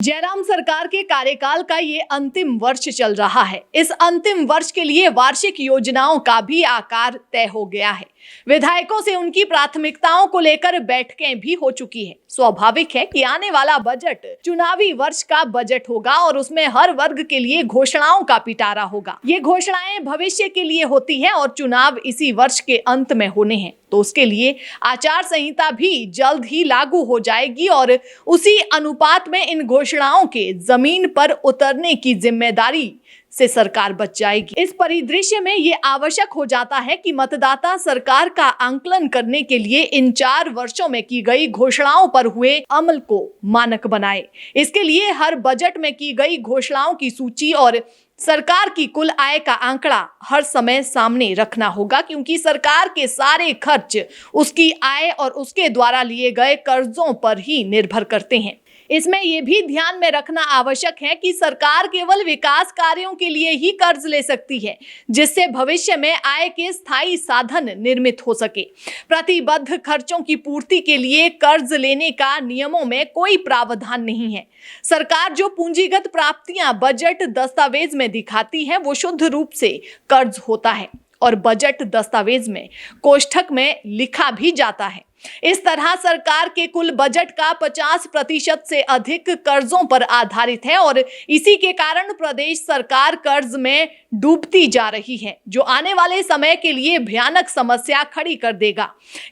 जयराम सरकार के कार्यकाल का ये अंतिम वर्ष चल रहा है। इस अंतिम वर्ष के लिए वार्षिक योजनाओं का भी आकार तय हो गया है। विधायकों से उनकी प्राथमिकताओं को लेकर बैठकें भी हो चुकी है। स्वाभाविक है कि आने वाला बजट चुनावी वर्ष का बजट होगा और उसमें हर वर्ग के लिए घोषणाओं का पिटारा होगा। ये घोषणाएं भविष्य के लिए होती हैं और चुनाव इसी वर्ष के अंत में होने हैं, तो उसके लिए आचार संहिता भी जल्द ही लागू हो जाएगी और उसी अनुपात में इन घोषणाओं के जमीन पर उतरने की जिम्मेदारी से सरकार बच जाएगी। इस परिदृश्य में ये आवश्यक हो जाता है कि मतदाता सरकार का आंकलन करने के लिए इन 4 वर्षों में की गई घोषणाओं पर हुए अमल को मानक बनाए। इसके लिए हर बजट में की गई घोषणाओं की सूची और सरकार की कुल आय का आंकड़ा हर समय सामने रखना होगा, क्योंकि सरकार के सारे खर्च उसकी आय और उसके द्वारा लिए गए कर्जों पर ही निर्भर करते हैं। इसमें यह भी ध्यान में रखना आवश्यक है कि सरकार केवल विकास कार्यों के लिए ही कर्ज ले सकती है, जिससे भविष्य में आय के स्थायी साधन निर्मित हो सके। प्रतिबद्ध खर्चों की पूर्ति के लिए कर्ज लेने का नियमों में कोई प्रावधान नहीं है। सरकार जो पूंजीगत प्राप्तियां बजट दस्तावेज में दिखाती है, वो शुद्ध रूप से कर्ज होता है और बजट दस्तावेज में कोष्ठक में लिखा भी जाता है। इस तरह सरकार के कुल बजट का 50% से अधिक कर्जों पर आधारित है और इसी के कारण प्रदेश सरकार कर्ज में डूबती जा रही है, जो आने वाले समय के लिए भयानक समस्या खड़ी कर देगा।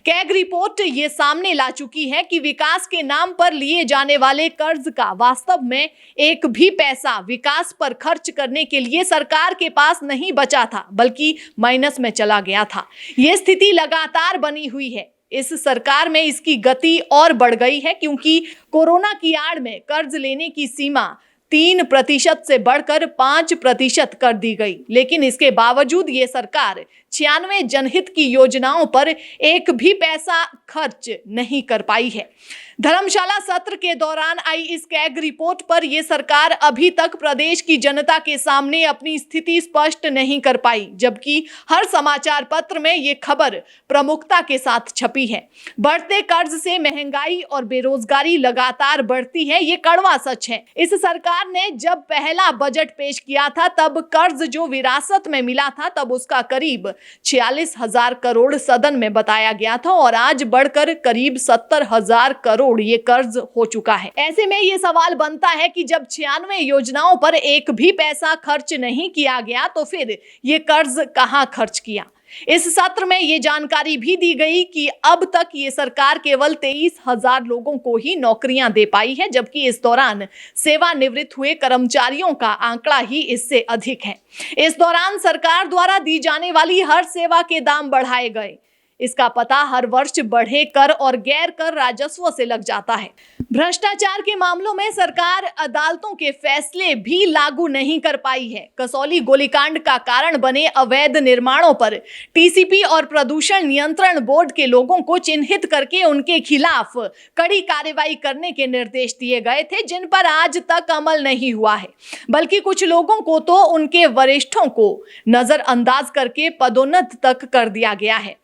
कैग रिपोर्ट ये सामने ला चुकी है कि विकास के नाम पर लिए जाने वाले कर्ज का वास्तव में एक भी पैसा विकास पर खर्च करने के लिए सरकार के पास नहीं बचा था, बल्कि माइनस में चला गया था। ये स्थिति लगातार बनी हुई है। इस सरकार में इसकी गति और बढ़ गई है, क्योंकि कोरोना की आड़ में कर्ज लेने की सीमा 3% से बढ़कर 5% कर दी गई। लेकिन इसके बावजूद ये सरकार 96 जनहित की योजनाओं पर एक भी पैसा खर्च नहीं कर पाई है। धर्मशाला सत्र के दौरान आई इस कैग रिपोर्ट पर यह सरकार अभी तक प्रदेश की जनता के सामने अपनी स्थिति स्पष्ट नहीं कर पाई, जबकि हर समाचार पत्र में ये खबर प्रमुखता के साथ छपी है। बढ़ते कर्ज से महंगाई और बेरोजगारी लगातार बढ़ती है, ये कड़वा सच है। इस सरकार ने जब पहला बजट पेश किया था, तब कर्ज जो विरासत में मिला था, तब उसका करीब 46,000 करोड़ सदन में बताया गया था और आज बढ़कर करीब 70,000 करोड़ ये कर्ज हो चुका है। ऐसे में ये सवाल बनता है कि जब 96 योजनाओं पर एक भी पैसा खर्च नहीं किया गया, तो फिर ये कर्ज कहां खर्च किया। इस सत्र में ये जानकारी भी दी गई कि अब तक ये सरकार केवल 23,000 लोगों को ही नौकरियां दे पाई है, जबकि इस दौरान सेवानिवृत्त हुए कर्मचारियों का आंकड़ा ही इससे अधिक है। इस दौरान सरकार द्वारा दी जाने वाली हर सेवा के दाम बढ़ाए गए। इसका पता हर वर्ष बढ़े कर और गैर कर राजस्व से लग जाता है। भ्रष्टाचार के मामलों में सरकार अदालतों के फैसले भी लागू नहीं कर पाई है। कसौली गोलीकांड का कारण बने अवैध निर्माणों पर टीसीपी और प्रदूषण नियंत्रण बोर्ड के लोगों को चिन्हित करके उनके खिलाफ कड़ी कार्रवाई करने के निर्देश दिए गए थे, जिन पर आज तक अमल नहीं हुआ है, बल्कि कुछ लोगों को तो उनके वरिष्ठों को नजरअंदाज करके पदोन्नत तक कर दिया गया है।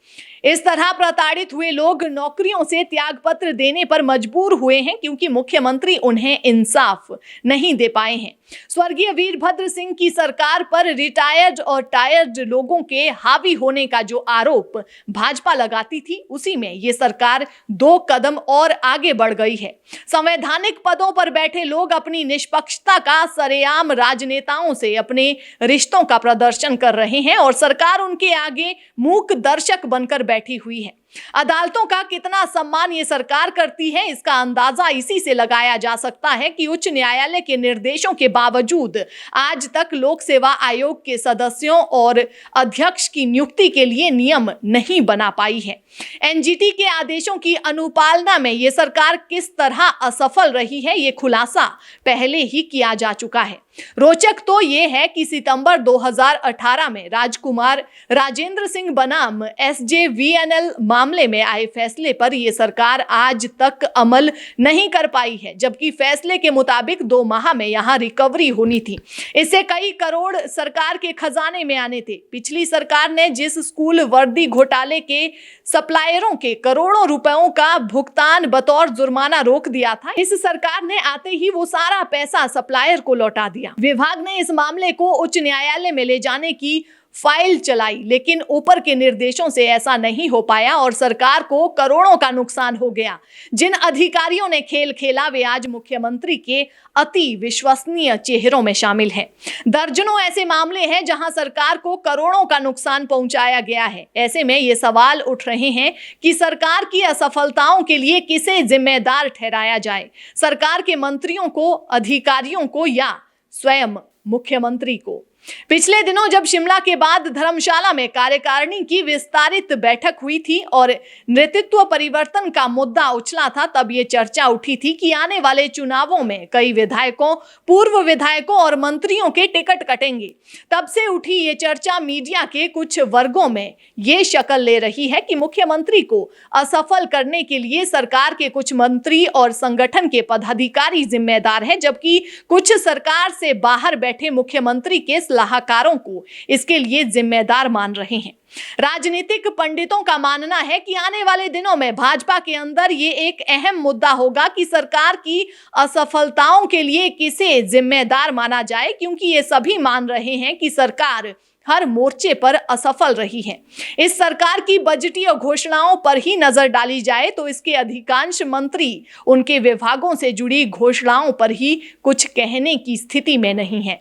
इस तरह प्रताड़ित हुए लोग नौकरियों से त्यागपत्र देने पर मजबूर हुए हैं, क्योंकि मुख्यमंत्री उन्हें इंसाफ नहीं दे पाए हैं। स्वर्गीय वीरभद्र सिंह की सरकार पर रिटायर्ड और टायर्ड लोगों के हावी होने का जो आरोप भाजपा लगाती थी, उसी में ये सरकार 2 कदम और आगे बढ़ गई है। संवैधानिक पदों पर बैठे लोग अपनी निष्पक्षता का सरेआम राजनेताओं से अपने रिश्तों का प्रदर्शन कर रहे हैं और सरकार उनके आगे मूक दर्शक बनकर बैठी हुई है। अदालतों का कितना सम्मान ये सरकार करती है, इसका अंदाजा इसी से लगाया जा सकता है कि उच्च न्यायालय के निर्देशों के बावजूद आज तक लोक सेवा आयोग के सदस्यों और अध्यक्ष की नियुक्ति के लिए नियम नहीं बना पाई है। एनजीटी के आदेशों की अनुपालना में ये सरकार किस तरह असफल रही है, ये खुलासा पहले ही किया जा चुका है। रोचक तो ये है कि सितंबर 2018 में राजकुमार राजेंद्र सिंह बनाम SJVNL मामले में आए फैसले पर ये सरकार आज तक अमल नहीं कर पाई है, जबकि फैसले के मुताबिक 2 माह में यहाँ रिकवरी होनी थी। इससे कई करोड़ सरकार के खजाने में आने थे। पिछली सरकार ने जिस स्कूल वर्दी घोटाले के सप्लायरों के करोड़ों रुपयों का भुगतान बतौर जुर्माना रोक दिया था, इस सरकार ने आते ही वो सारा पैसा सप्लायर को लौटा दिया। विभाग ने इस मामले को उच्च न्यायालय में ले जाने की फाइल चलाई, लेकिन ऊपर के निर्देशों से ऐसा नहीं हो पाया और सरकार को करोड़ों का नुकसान हो गया। जिन अधिकारियों ने खेल खेला वे आज मुख्यमंत्री के अति विश्वसनीय चेहरों में शामिल हैं। दर्जनों ऐसे मामले हैं जहां सरकार को करोड़ों का नुकसान पहुंचाया गया है। ऐसे में ये सवाल उठ रहे हैं कि सरकार की असफलताओं के लिए किसे जिम्मेदार ठहराया जाए, सरकार के मंत्रियों को, अधिकारियों को या स्वयं मुख्यमंत्री को। पिछले दिनों जब शिमला के बाद धर्मशाला में कार्यकारिणी की विस्तारित बैठक हुई थी और नेतृत्व परिवर्तन का मुद्दा उछला था, तब ये चर्चा उठी थी कि आने वाले चुनावों में कई विधायकों, पूर्व विधायकों और मंत्रियों के टिकट कटेंगे। तब से उठी ये चर्चा मीडिया के कुछ वर्गों में ये शक्ल ले रही है कि मुख्यमंत्री को असफल करने के लिए सरकार के कुछ मंत्री और संगठन के पदाधिकारी जिम्मेदार हैं, जबकि कुछ सरकार से बाहर बैठे मुख्यमंत्री के सलाहकारों को इसके लिए जिम्मेदार मान रहे हैं। राजनीतिक पंडितों का मानना है कि आने वाले दिनों में भाजपा के अंदर ये एक अहम मुद्दा होगा कि सरकार की असफलताओं के लिए किसे जिम्मेदार माना जाए, क्योंकि ये सभी मान रहे हैं कि सरकार हर मोर्चे पर असफल रही है। इस सरकार की बजटीय घोषणाओं पर ही नजर डाली जाए तो इसके अधिकांश मंत्री उनके विभागों से जुड़ी घोषणाओं पर ही कुछ कहने की स्थिति में नहीं है।